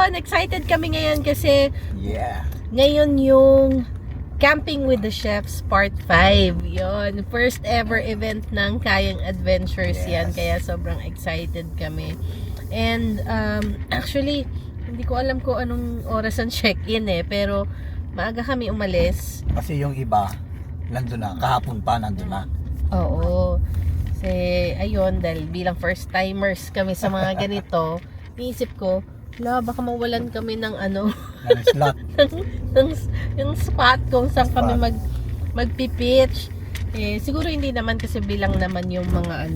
ayun, excited kami ngayon kasi Yeah. ngayon yung Camping with the Chefs Part 5. Yun, first ever event ng Kayang Adventures yan. Yes. Kaya sobrang excited kami. And actually, hindi ko alam kung anong oras ang check-in pero maaga kami umalis. Kasi yung iba, nandun na. Kahapon pa, nandun na. Oo. Kasi, ayun, dahil bilang first timers kami sa mga ganito, niisip ko, baka mawalan kami ng Ng slot. yung spot kung saan kami magpipitch. Siguro hindi naman kasi bilang naman yung mga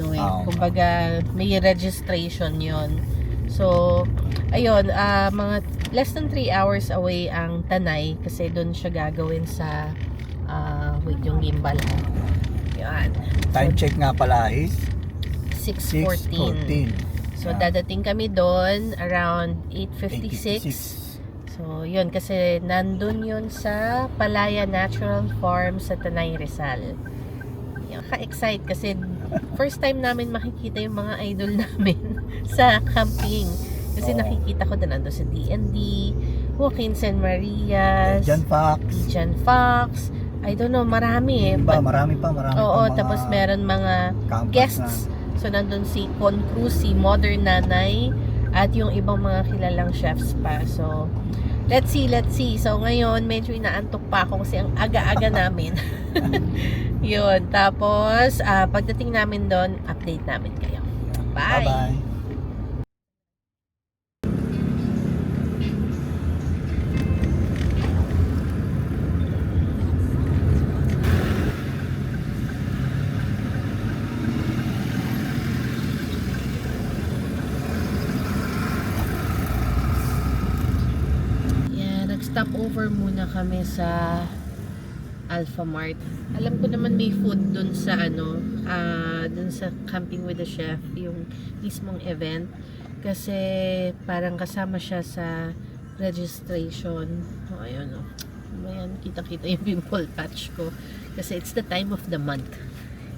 kumbaga may registration yon. So, ayun, mga less than 3 hours away ang Tanay kasi doon siya gagawin sa wait, yung gimbal. Yan. Time check nga pala is 6:14. So, dadating kami doon around 8:56. So, yun, kasi nandun yun sa Palaya Natural Farm sa Tanay, Rizal. Yan, ka-excite kasi first time namin makikita yung mga idol namin sa camping. Kasi nakikita ko na nandun sa D&D, Joaquin San Marias, Jan Fox, I don't know, marami Marami pa. Oo, tapos meron mga guests. So, nandun si Con Cruz, si Modern Nanay, at yung ibang mga kilalang chefs pa. So, let's see. So, ngayon, medyo inaantok pa ako kasi ang aga-aga namin. Yun. Tapos, pagdating namin doon, update namin kayo. Bye! Bye-bye. Stop over muna kami sa Alpha Mart. Alam ko naman may food dun sa dun sa Camping with the Chef, yung mismong event, kasi parang kasama siya sa registration. Ayun ayan, kita-kita yung pimple patch ko kasi it's the time of the month.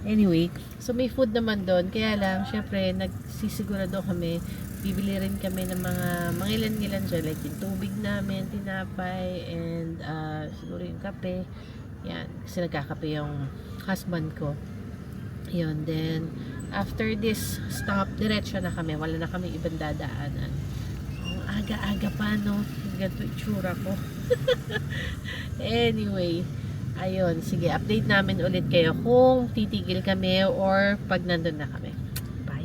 Anyway, so may food naman doon, kaya lang syempre nagsisigurado kami, bibili rin kami ng mga ilan-ilan dyan, like yung tubig namin, tinapay, and siguro yung kape. Yan, kasi nagkakape yung husband ko. Yun, then after this stop, diretso na kami, wala na kami ibang dadaanan. Ang aga-aga pa, no? Ganito itsura ko. Anyway, ayun, sige, update namin ulit kayo kung titigil kami or pag nandun na kami. Bye!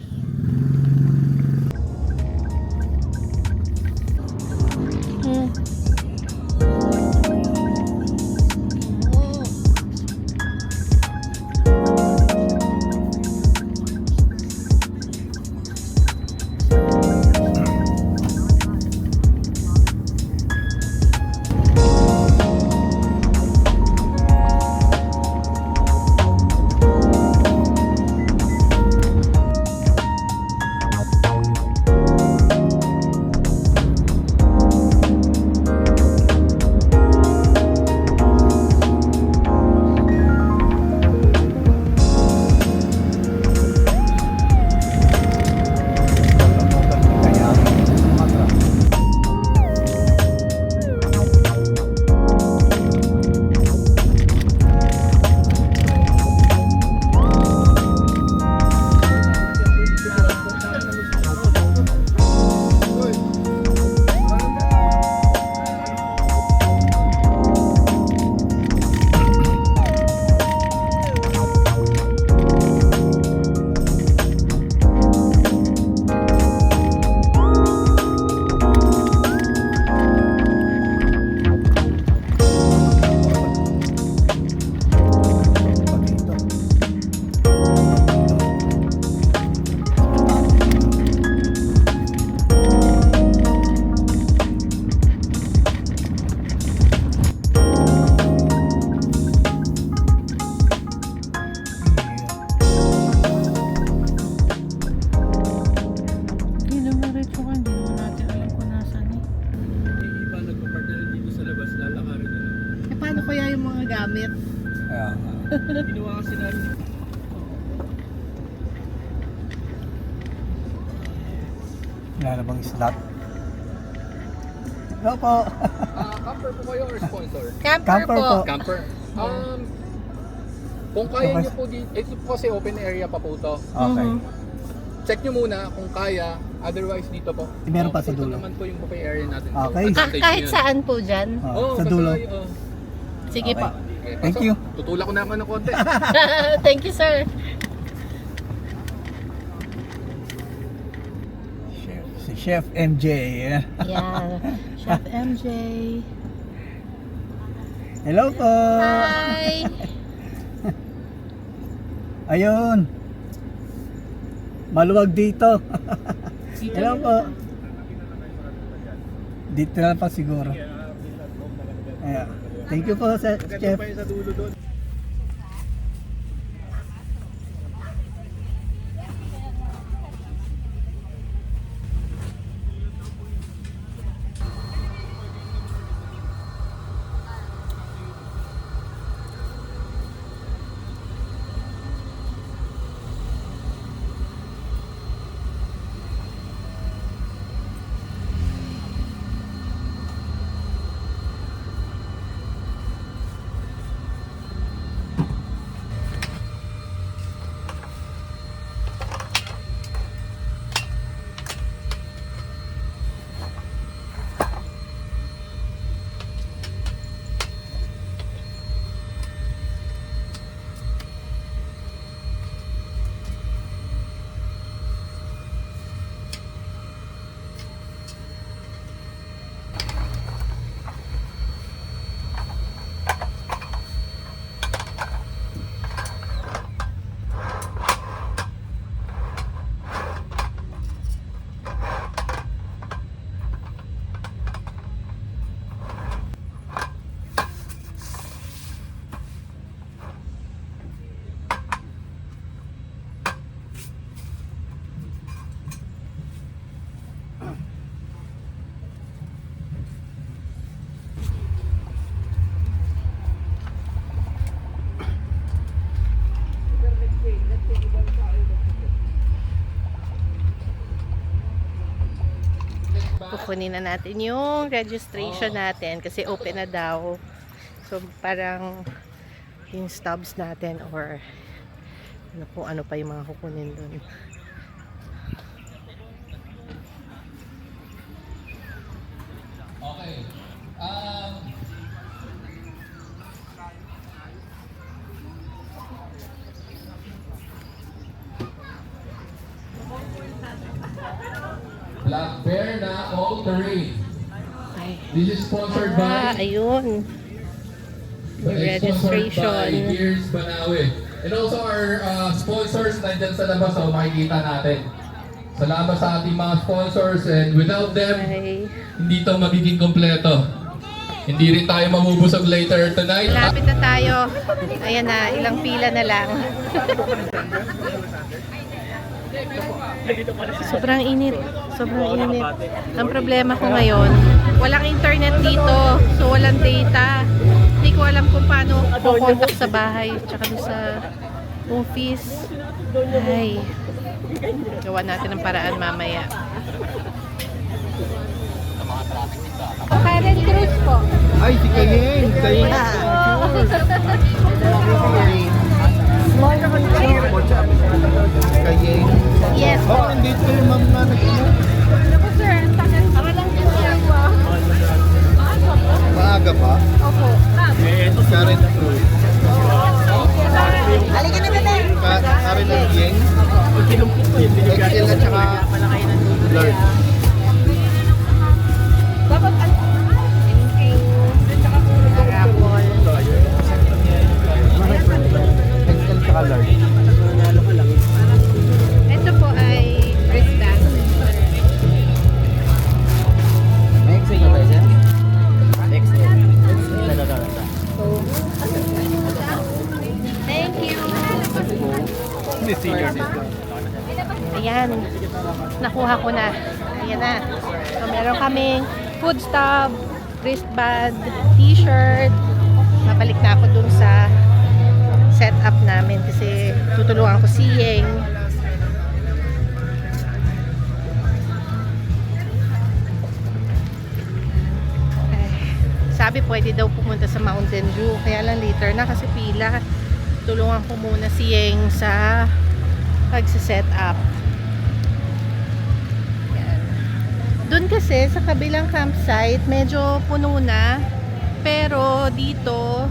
gamit. Ginawa kasi namin. Wala na bang slot? Hello po. Camper po kayo or sponsor? Camper, Camper po. po. Camper. Kung kaya nyo po dito, ito po kasi open area pa po to. Okay. Mhm. Check nyo muna kung kaya, otherwise dito po. Meron pa sa Ito dulo. naman po yung buffet area natin. So, Okay. advantage Kahit nyo yun. saan po dyan. Sa dulo. Sige Okay. po. Okay, Thank pasok. you. Tutulak ko na ako ng konti. Thank you, sir. Si Chef MJ. Yeah. Chef MJ. Hello po. Hi. Ayun. Maluwag dito. Hello po. Dito na lang pa siguro. Ayan. Thank you po sa Chef. Sa dulo doon. Kukunin na natin yung registration natin kasi open na daw. So parang yung stubs natin or ano kung ano pa yung mga kukunin doon. Okay. Black Bear na all terrain. Ay. This is sponsored by Ayun. Yung registration. Gears Banawe. And also our sponsors nandyan sa labas, so makikita natin. Salamat sa ating mga sponsors and without them, Ay. hindi to magiging kompleto. Hindi rin tayo mamubusog later tonight. Malapit na tayo. Ayan na, ilang pila na lang. Sobrang init. Sobrang init. Ang problema ko ngayon, walang internet dito. So walang data. Hindi ko alam kung paano kukontak sa bahay. Tsaka doon sa office. Ay. Gawa natin ng paraan mamaya. Karen Cruz po. Ay, si Kayen. Kayen. Kayen. Yes po. Oh, andito yung ma'am na nag-inom. Ako sir, para lang din siya po. Maaga pa. Opo. Karen Cruz. Halika na bebe. Karen Yang. Excel at saka Lord. Dapat Arapol. Excel saka Lord. Ito po ay Christmas. May Excel na ba siya? Excel. Thank you. Ayan. Nakuha ko na. Ayan na. So, meron kaming food stub, wristband, t-shirt. Babalik na ako dun sa setup namin kasi tutulungan ko si Yeng. sabi pwede daw pumunta sa Mountain View. Kaya lang later na kasi pila. Tulungan ko muna si Yeng sa pagsiset up. Yan. Doon kasi sa kabilang campsite medyo puno na. Pero dito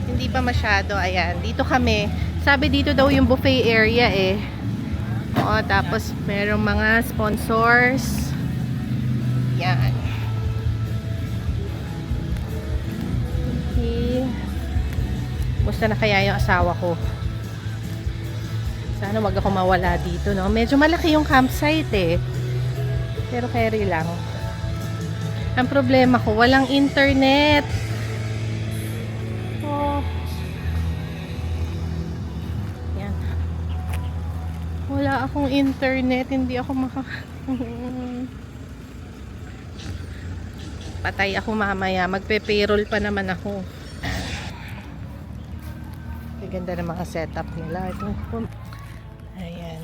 hindi pa masyado. Ayan, dito kami. Sabi dito daw yung buffet area eh. Oo, tapos merong mga sponsors. Yan. Okay. Musta na kaya yung asawa ko? Sana wag ako mawala dito, no? Medyo malaki yung campsite eh. Pero carry lang. Ang problema ko, walang internet. Oh. Yan. Wala akong internet. Hindi ako patay ako mamaya. Magpe-payroll pa naman ako. Ang ganda ng mga setup nila. Ito. Ayan.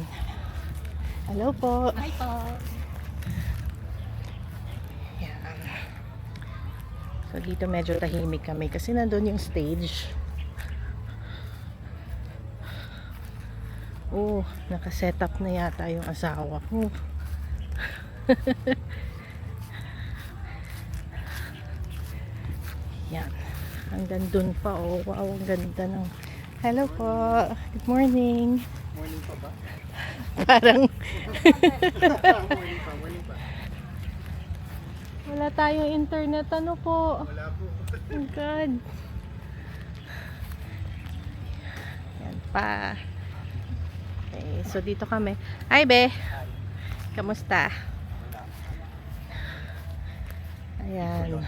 Hello po. Hi po. Ayan. So dito medyo tahimik kami kasi nandun yung stage. Oh, naka-setup na yata yung asawa ko. Yan. Hanggang dun pa. Oh, wow, ang ganda ng... Hello po. Good morning. Morning pa ba? Parang... Morning pa. wala tayong internet. Ano po? Wala po. Oh God. Yan pa. Okay, so dito kami. Hi, be. Kamusta? Ayan.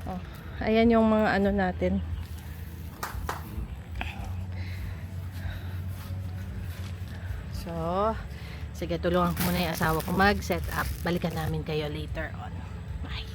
Oh, ayan yung mga ano natin. So, sige, tulungan ko muna yung asawa ko mag-set up. Balikan namin kayo later on. Bye.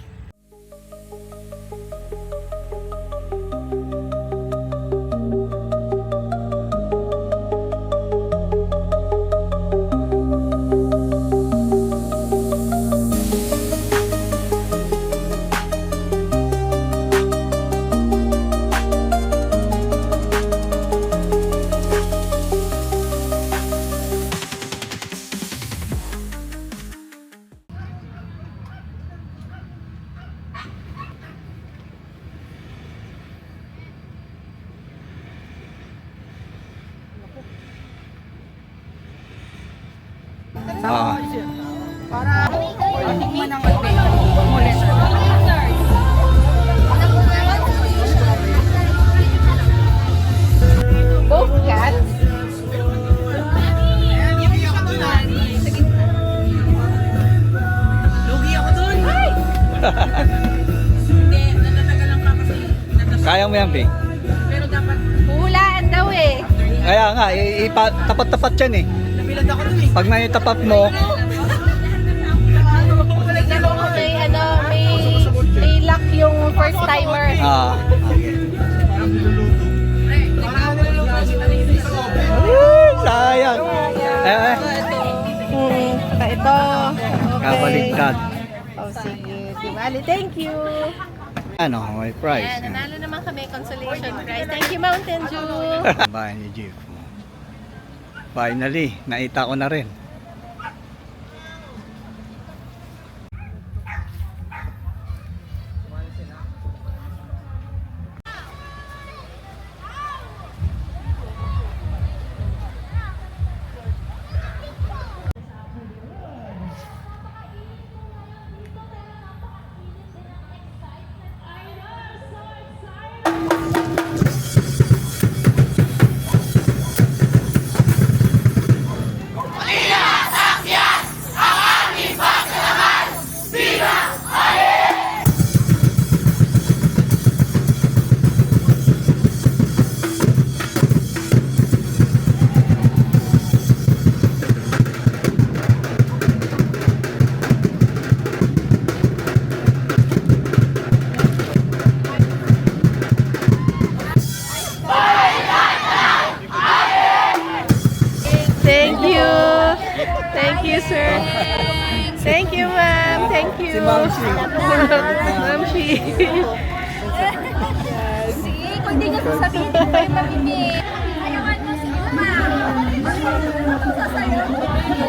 Both cats? Lugi ako dun. Hindi, natatagal lang pa kasi. Kaya mo yan, Bing. Pero dapat, Hulaan daw eh. Kaya nga, tapat-tapat yan eh. nabilad ako dun eh. Pag may tapat mo, Tignan mo kung may ano, may luck yung first timer. okay. Sayang. Saka ito. Okay. Kabaliktad. Oh, sige. Dimali, thank you. Ano, may prize. Ayan, nanalo naman kami consolation prize. Thank you, Mountain Dew. Bahay ni Jeep. Finally, naita ko na rin. Mamsi. Mamsi. Kung hindi niya sasabihin, hindi tayo mamimik. Ayawan mo si Uma.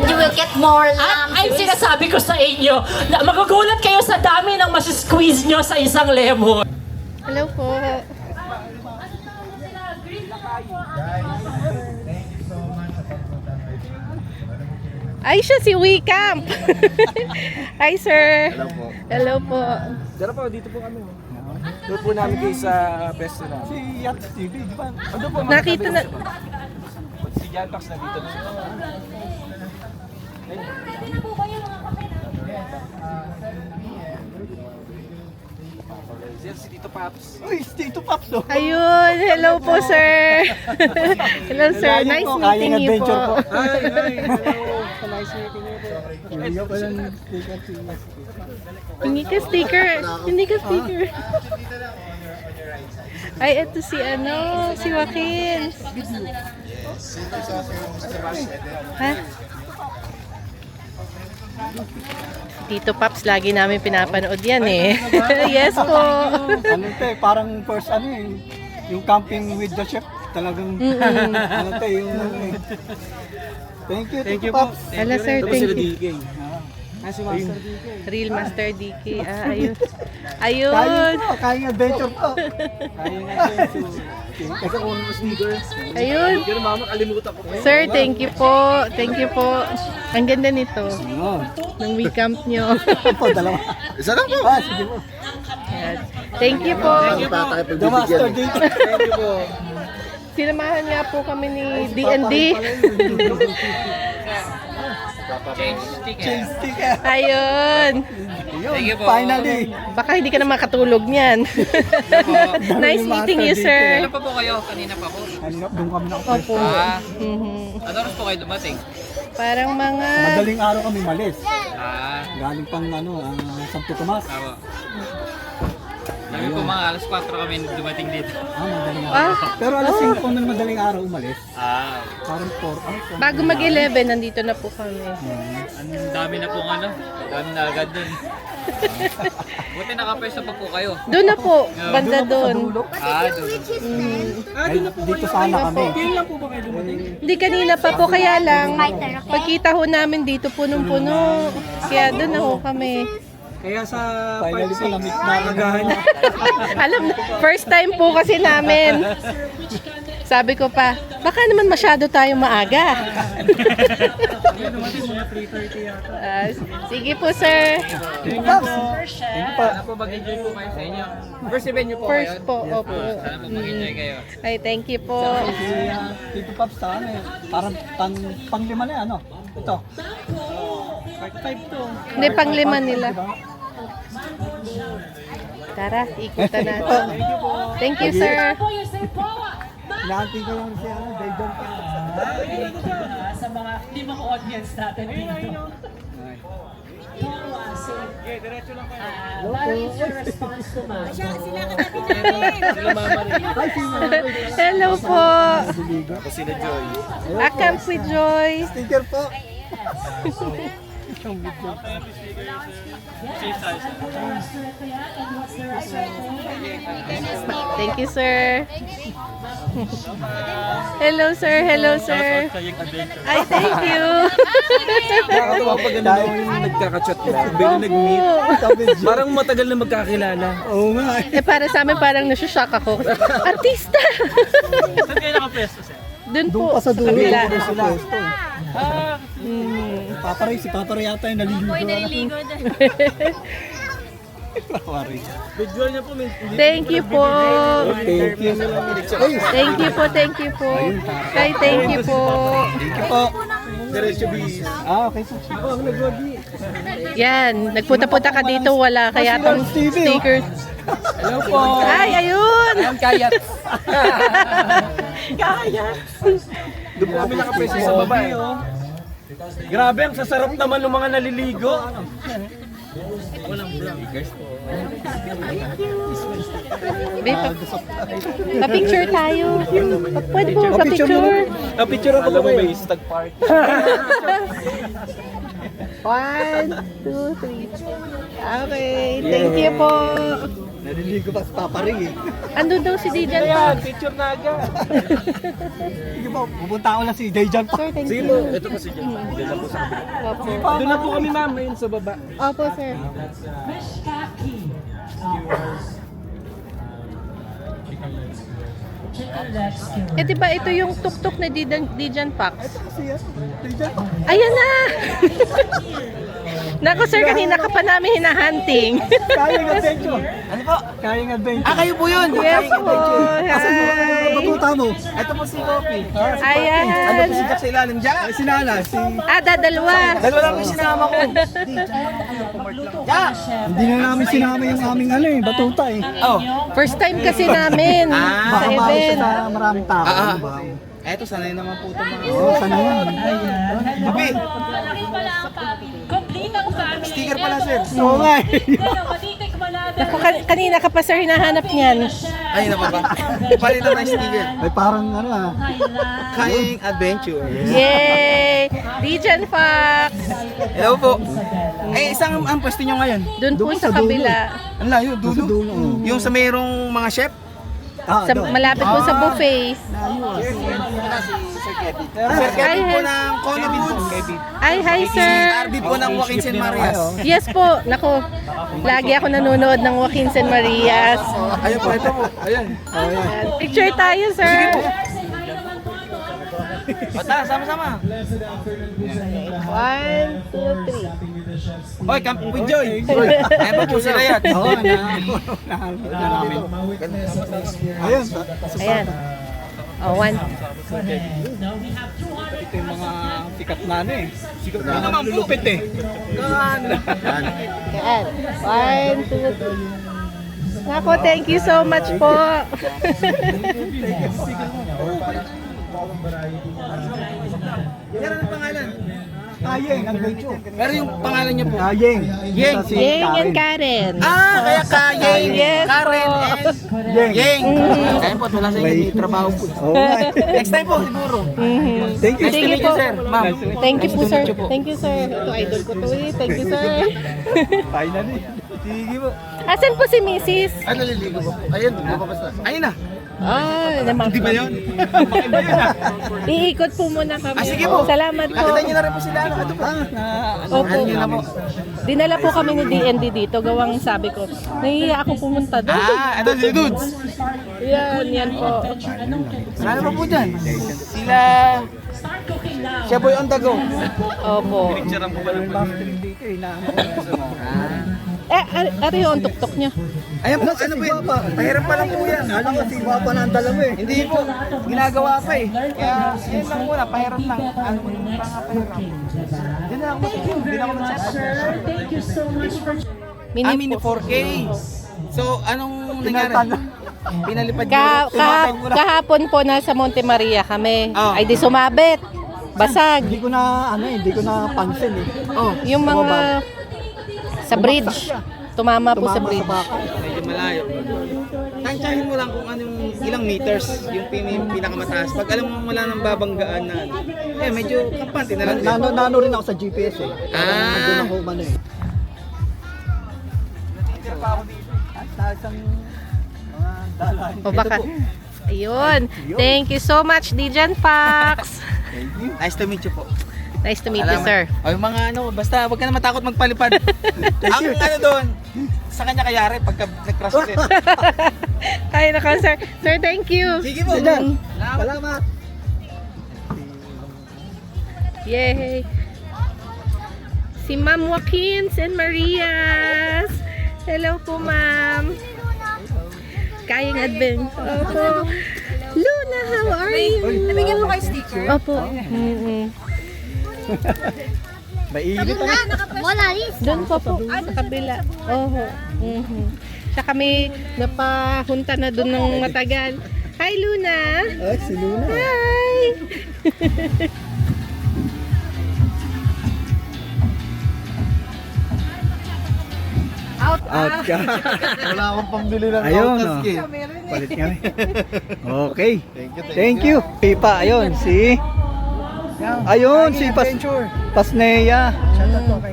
You will get more lamb. Ay, sinasabi ko sa inyo na magugulat kayo sa dami ng masisqueeze nyo sa isang lemon. Hello po. Ay, siya si Wicamp. Hi, sir. Hello po. Hello po. Dara po, dito po kami. Doon po namin kayo sa pesto na. Si Yacht TV, di ba? Ano po, Nakita na. Si Jantax na dito na siya. Yan si Tito Paps. Uy, Tito Pops, oh. Ayun. Hello po, sir. Hello, sir. Nice meeting you po. Hi, hello. Nice meeting you po. Hindi ko lang sticker si Hindi ka sticker. Hindi ka sticker. Ay, ito si si Joaquin. Ha? Tito Paps, lagi namin pinapanood yan eh. Yes po. Ano ito eh, parang first yung camping with the chef. Talagang, ano ito yung Thank you, Tito Pops. Hello sir, thank you. DK. Si Master DK. Real Master DK. Ah, ayun. Kain Ayun. po, kain adventure po. Kaya nga siya. Kasi kung mga sneakers. Ayun. Pero mama, kalimutan ko pa. Sir, thank you po. Thank you po. Ang ganda nito. Yun. Ng Wicamp nyo. Po, dalawa. Isa lang po. Sige po. Yan. Thank you po. The Master Dito. Thank you po. Sinamahan nga po kami ni D&D. Change sticker. Ayun. Yun, finally. Baka hindi ka na makatulog niyan. Nice meeting you, sir. Ano pa po kayo? Kanina pa po. Doon kami nakapwesto. Opo. Ah, Mhm. ano oras po kayo dumating? Parang mga... Madaling araw kami malis. Ah, Galing pang Santo Tomas. tama. Sabi po mga alas 4 kami dumating dito. Madaling araw. Ah, Pero alas 5 ng madaling araw umalis. Ah, Parang 4. bago mag-11, nandito na po kami. ang dami na pong ano. Dami na agad dun. Buti nakapwesto pa po kayo. Doon na po, banda doon. Ah, doon. Ay, dito sana kami. Hindi kanina pa po, kaya lang, pagkita ho namin dito, punong-puno. Kaya doon na ho kami. Kaya sa Finally po lamig na agahan. Alam na, first time po kasi namin. Sabi ko pa, baka naman masyado tayong maaga. Ah, sige po, sir. Sana po mag-enjoy po kayo sa inyo. First event nyo po First kayo? po, opo. Sana po mag-enjoy kayo. Ay, thank you po. Tito Pops sa ano eh. Parang pang-lima na yan, ano? Ito. Hindi, panglima nila. Tara, ikutan natin. Thank you, sir. Naanti ko lang siya, Dayjon pa. Sa mga limang audience natin dito. What is your response to ma'am? Hello po. Ako sila Joy. Camp with Joy. Sticker po. Thank you, sir. Hello, sir. Hello, sir. Ay, thank you. Nakakatawa pag ano yung nagkakachat lang. Biglang nag-meet. Parang matagal na magkakilala. Oo nga eh. Para sa amin, parang nasushock ako. Artista! Saan kayo nakapresto, sir? Doon Doon po, pa sa dulo. kabila. Doon sila. Si Papa Ray yata yung naliligo. Visual niya po, Thank you po. Thank you. Ay, Thank you po, thank you po. Ay, thank you po. thank you po. Diretso bis. Okay, so. Yan, nagpunta-punta ka dito, wala kaya tong stickers. Hello po. Ay, ayun! Kayat. Kayat. Doon po kami nakapreso sa baba eh. Grabe, ang sasarap naman ng mga naliligo. Babe, pa-picture tayo. Pwede po pa-picture. Napicture ako po kayo. Stag park. 1, 2, 3. Okay, thank you po. Naliligo pa sa paparing eh. Andun daw si Dijan Ayan, Fox. picture na agad. Sige po, pupunta ako lang si Dejan pa. Sir, thank Sige you. po, ito po si Jen. Diyan lang po sa kabila. Opo. Doon na po kami ma'am, ayun sa baba. Opo, sir. Eh, di ba ito yung tuktok na Dijan Fox? Kasi yan, Dejan. Ayan na! Naku, sir, kanina ka pa namin hinahunting. Kayang adventure. Ano po? Kayang adventure. Kayo po yun. Yes po. Kasi mo, Hi. batuta mo. Ito po si Kopi. Ayan. Ano po si Jack sa ilalim dyan? Ay, sinala, si... Dadalwa. Dalawa lang yung sinama ko. Jack! Hindi na namin sinama yung aming ano eh, batuta eh. Oh. First time kasi namin sa Baka maawa siya event. sa maraming tao. Ano ba? Eto, sanay naman po ito mga... Oo, sana yan. Kopi! Complete ang family. Sticker pala, sir. Oo nga eh. Naku, kanina ka pa, sir, hinahanap niyan. Ay, na ba? Palitan na yung sticker. Ay parang ano ah. Kayang adventure. Yay! Dijan Fox. Hello po. Eh, isang ang pwesto nyo ngayon? Doon po Doon sa sa dulo. kabila. Ang layo, dulo. Sa dulo. Yung sa mayroong mga chef? Ah, Sa, doon. malapit po sa buffet. Sir Kevin po ng Kono Foods. Ay, hi, Si sir. Arby po ng Joaquin St. Marias. Yes po. Naku, lagi ako nanonood ng Joaquin San Marias. Ayun po, ito po. Ayun. Ayan. Picture tayo, sir. Bata, sama-sama. 1, 2, 3. Oy, Camp with Joy. Ayun po po sila yan. Oo, na namin. Ayun, Ayan. Oh, 1. ito yung mga sikat na ano eh. Sikat na naman lulupit eh. Ayan. 1, 2, 3. Nako, thank you so much po. Yan ang pangalan. Kayeng, adventure. Pero yung pangalan niya po. Kayeng. Yeng. Sa si Yeng and Karen. Karen. Kaya Kayeng, Yes Karen, po. and Yeng. Yeng. Kaya po, wala sa inyo, may trabaho po. Oo nga eh. Next time po, siguro. Thank you. Nice to Sige meet you, po. sir. Ma'am. Thank you po, sir. Nice to meet you po. Thank you, sir. Ito, idol ko to eh. Thank you, sir. Finally. Sige po. Asan po si Mrs.? Ay, naliligo po. Ayun, lumabas na. Ayun na. Naman. Hindi ba yun? Iikot po muna kami. Sige po. Salamat po. Nakita niyo na rin po sila. Ano, ito po. Opo. Ano niyo na po? Dinala po kami ni DND dito. Gawang sabi ko, nahihiya ako pumunta doon. Ano si Dudes? Yan po. Marami pa po dyan. Sila... Siya boy on the go. Opo. Dito eh, na Ari yung tuktok niya. Ayan po, ano po yun? Pahirap pa lang po yan. Alam ko si Papa na ang dala mo eh. Hindi po, ginagawa pa eh. Kaya yun lang muna, pahirap lang. Ano po yung pahirap? Yun na lang po. Hindi na ako mag-set. Mini 4K. So, anong nangyari? Pinalipad Kahapon po nasa Monte Maria kami. Oh. Ay di sumabit. Basag. Hindi ko na hindi ko na pansin eh. Oh, Yung mga sa bridge. Tumama po sa bridge. medyo malayo. Tansyahin mo lang kung anong ilang meters yung pinakamataas. Pag alam mo wala nang babanggaan na, medyo kampante na lang. Nano rin ako sa GPS eh. Nandun ako man eh. At isang mga dalahin. O baka. Ayun. Thank you so much, Dijan Fox. Nice to meet you po. Nice to meet you, sir. O yung mga ano, basta wag ka na matakot magpalipad. Ang ano doon, sa kanya kayari pagka nag-crash ulit. Ay, naka, sir. Sir, thank you. Sige po. Salamat. Yay! Si Ma'am Joaquin and Marias. Hello po, Ma'am. Kayang adventure. Opo. Luna, how are you? Nabigyan mo kayo sticker? Opo. Mainit Doon na, wala rin. Doon po po, sa kabila. Oho. Siya kami napahunta na doon ng matagal. Hi, Luna! Ay, si Luna. Hi! Out ka. Wala akong pambili ng Ayun, oh. Palit kami. Okay. Thank you. Pipa, ayun, si... Ayun, si Pasneya.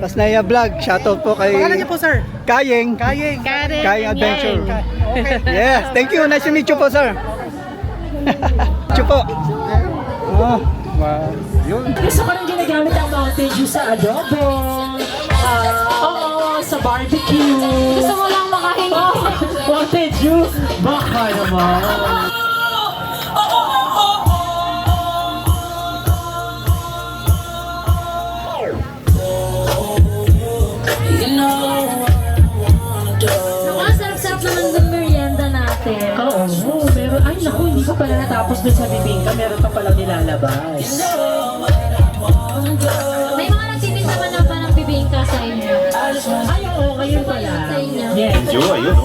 Pasnaya Vlog. Shoutout po kay... Pangalan niyo po, sir? Kayeng. Kayeng. Kayeng Adventure. Okay. Yes, thank you. Nice to meet you po, sir. Meet you po. Oh, wow. Yun. Gusto ko rin ginagamit ang Mountain Dew sa adobo. Oo, sa barbecue. Gusto mo lang makahingi. Mountain Dew, baka naman. Ang sarap-sarap naman ng merienda natin. Oo, meron. Ay, naku, hindi ko pala natapos dun sa bibingka. Meron pa palang nilalabas. May mga nagtitinda man na pa ng bibingka sa inyo. Ay, oo, ngayon pala. Sa inyo. Yes.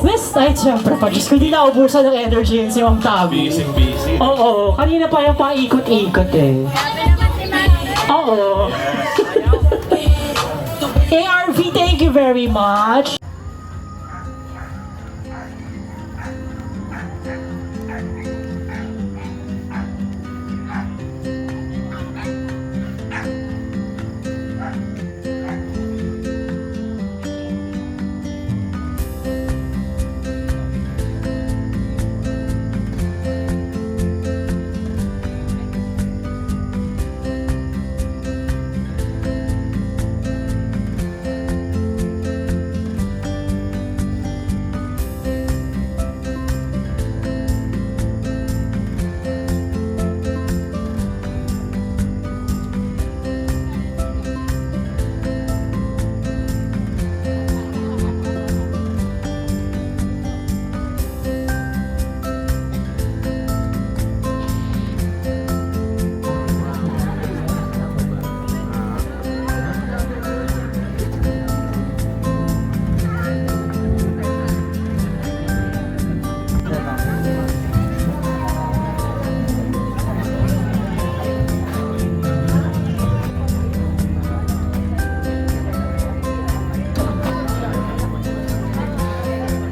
West side, syempre pa. Diyos ko, hindi naubusan ng energy yun si Ma'am Tabi. Busy. Oo, kanina pa yung paikot-ikot eh. Sabi naman si Mami. Oo. ARV, thank you very much.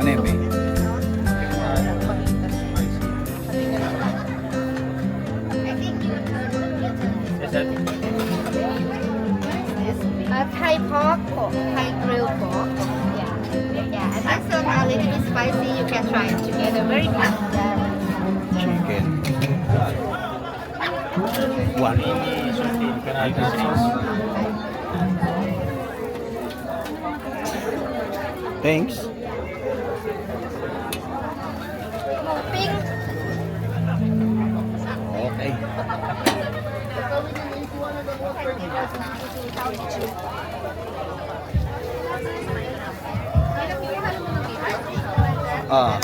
Ano yun, babe? Thai pork po. Thai grilled pork. Yeah. Yeah. And this one a little bit spicy. You can try it together. Very good. Chicken. One. Thanks. Pink. Okay. Ah.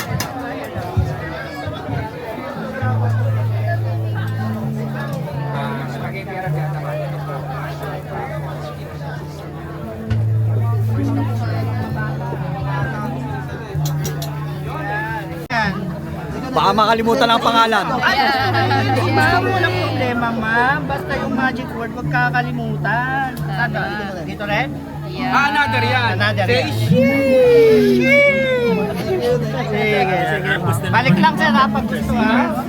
Baka makalimutan ang pangalan. Walang problema, ma'am. Basta yung magic word, wag kakalimutan. Dito rin? Another yan. Another Say yan. Sige. Balik lang sir ha, pag gusto ha.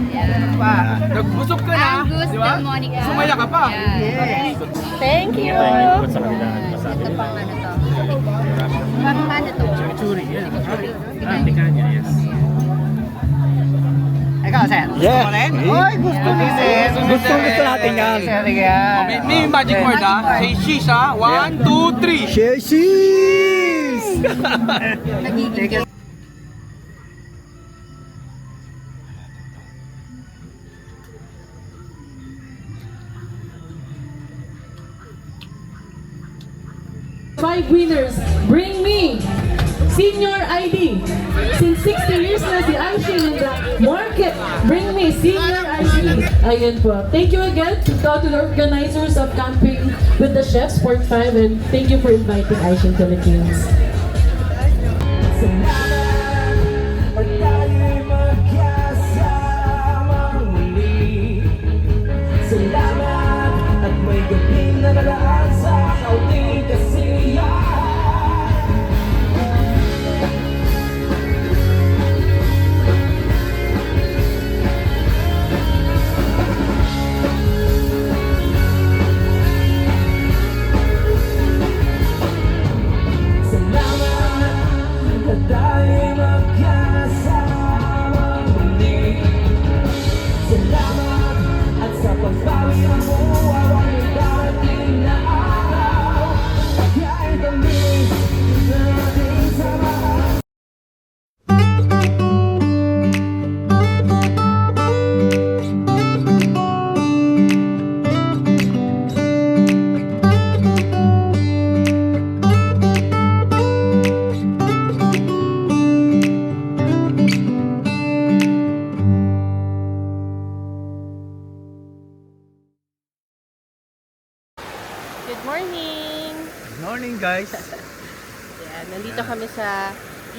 Pa. Nagbusog ka na. Di ba? Monica. Sumaya ka pa. Yes. Thank you. Ito pang ano to? Parang ano to? Churi, yan. Yes. Ikaw, sir. Yeah. Gusto mo rin? Eh. Oy, gusto ni sir. Gusto natin yan. Sir, yan. May magic word ha. Say she's ha. 1, 2, 3. Cheers! Nagiging Five winners, bring me senior ID. Since 60 years na si Aishin in the market, bring me senior ID. Ayan po. Thank you again to the organizers of Camping with the Chefs Sport 5 and thank you for inviting Aishin Philippines. Salamat at may gabing nanalaan sa kauting kasiya.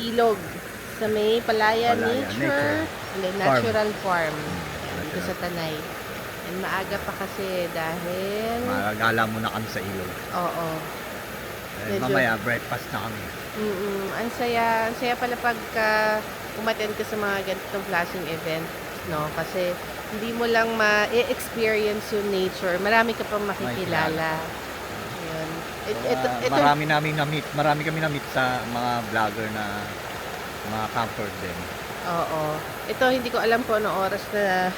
ilog sa may Palaya Nature Natural Farm. Ayan, dito sa Tanay. And maaga pa kasi dahil Magala muna kami sa ilog. oo. Medyo- Mamaya, breakfast na kami. Ang saya pala pagka umattend ka sa mga ganitong klaseng event, no? Kasi hindi mo lang ma-experience yung nature. Marami ka pang makikilala. Yun. Ito, Marami kami na-meet sa mga vlogger na mga camper din. oo. Ito, hindi ko alam kung anong oras na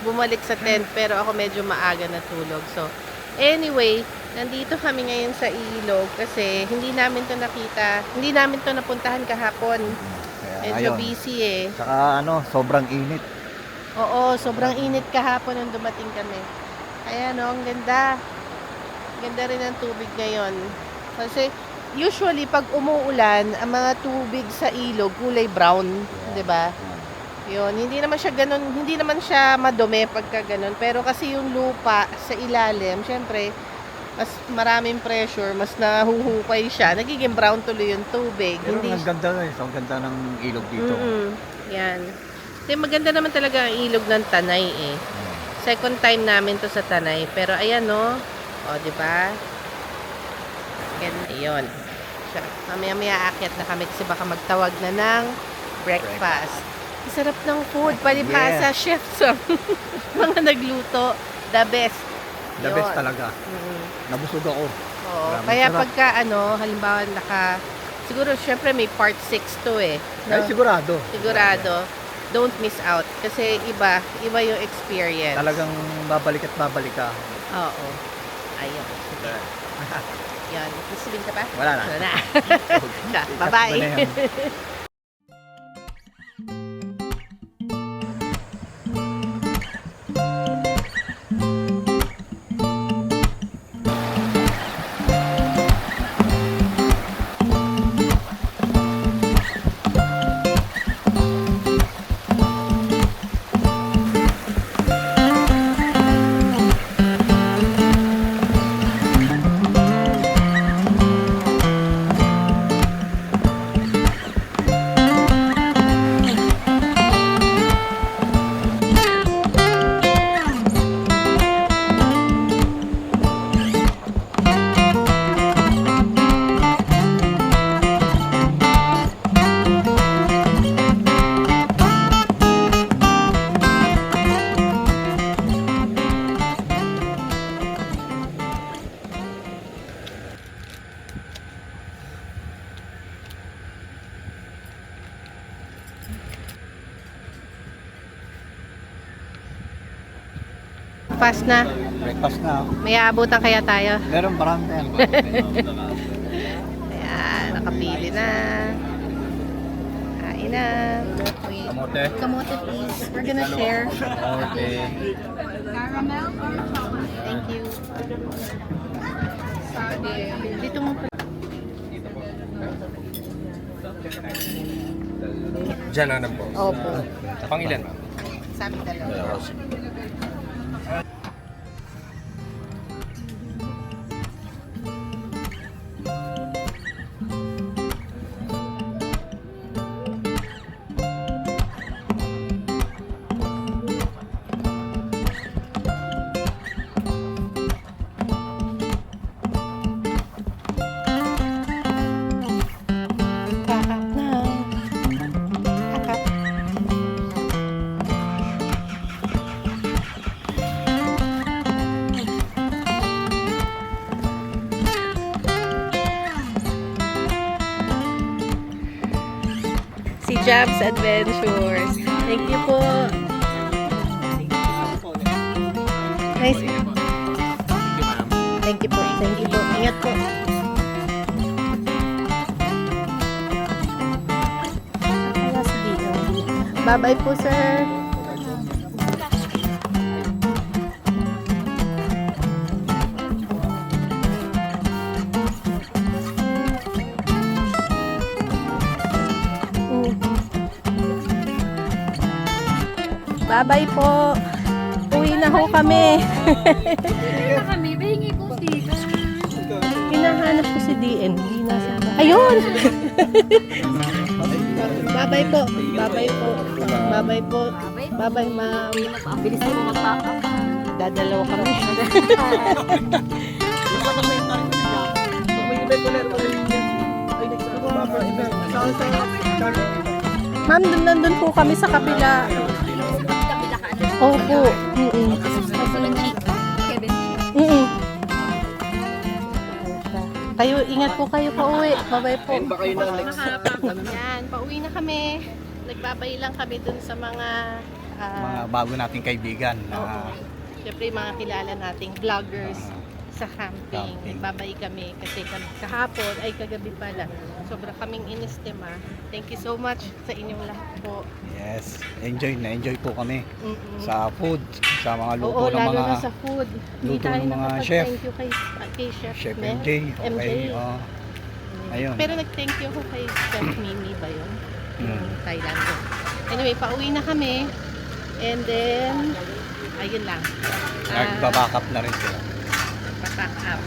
bumalik sa tent, pero ako medyo maaga natulog. So, anyway, nandito kami ngayon sa ilog kasi hindi namin to napuntahan kahapon. Kaya Medyo ayun. busy eh. Saka sobrang init. Oo, sobrang init kahapon nung dumating kami. Ayan o, ang ganda. Ganda rin ang tubig ngayon. Kasi usually pag umuulan, ang mga tubig sa ilog kulay brown, 'di ba? Yun, hindi naman siya madumi pagka ganun. Pero kasi yung lupa sa ilalim, syempre, mas maraming pressure, mas nahuhukay siya. Nagiging brown tuloy yung tubig. Pero Hindi ang ganda ang ganda ng ilog dito. Yan. Kasi maganda naman talaga ang ilog ng Tanay eh. Second time namin to sa Tanay. Pero ayan no. O, di ba? Ganda yun. Siya. Mamaya-maya aakyat na kami kasi baka magtawag na ng breakfast. Sarap ng food. Palibhasa, chefs. Mga nagluto. The best. The best talaga. Nabusog ako. Oo. Maraming Kaya sarap. pagka halimbawa siguro syempre may part 6 to eh. No? Ay, sigurado. Sigurado. Don't miss out. Kasi iba yung experience. Talagang babalik at babalik ka. Oo. Ayun. Yan. May sabihin ka pa? Wala na. Wala na. Bye-bye. Ikas ba na yan? Fast na. Breakfast na. May aabutan kaya tayo. Meron marami na yan. Ayan, nakapili na. Kain na. Kamote. Kamote please. We're gonna share. Kamote. Caramel or chocolate? Thank you. Dito mo pa. Diyan na po. Opo. Pangilan, ma'am? Sabi dalawa. Kakap na. Kakap. Si Jabs Adventures. Thank you po. Nice. Thank you po. Thank you po. Ingat po. Bye-bye po, sir. Bye-bye po. Uwi na ho kami. Kami, bahingi ko sticker. Hinahanap ko si DN. Ayun! Bye-bye po. Bye-bye po. Bye-bye po. Bye-bye, ma'am. Ang bilis mo magpaka. Dadalawa kami. Ma'am, nandun po kami sa kapila. Opo. Kayo, ingat po kayo pa uwi. Bye-bye po. Yan, pauwi na kami. Nagbabay lang kami dun sa mga Mga bago nating kaibigan na syempre yung mga kilala nating vloggers sa camping. Camping. Nagbabay kami kasi kahapon, ay kagabi pala, sobra kaming inistima. Thank you so much sa inyong lahat po. yes, enjoy po kami Mm-mm. sa food, sa mga luto Oo, ng lalo mga na sa food. Hindi luto tayo ng mga chef. nakapag-thank you kay Chef, Chef Mel. MJ. Okay, ayun. Pero nag-thank you ako kay Chef Mimi ba yun? Yung Mm. Thailand yun. Anyway, pauwi na kami. And then, ayun lang. Nagbabackup na rin sila. Pack up.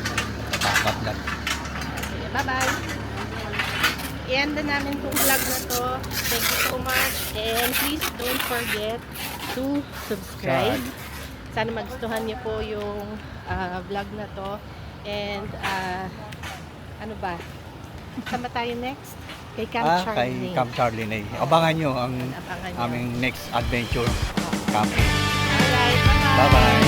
Backup na. Bye-bye. I-end na namin itong vlog na to. Thank you so much. And please don't forget to subscribe. Sana magustuhan niyo po yung vlog na to. And ano ba? Sama tayo next? Kay Camp Kay Charlie. Camp Charlie. Abangan nyo ang Abangan niyo. aming next adventure camping. Alright, bye-bye. Bye-bye.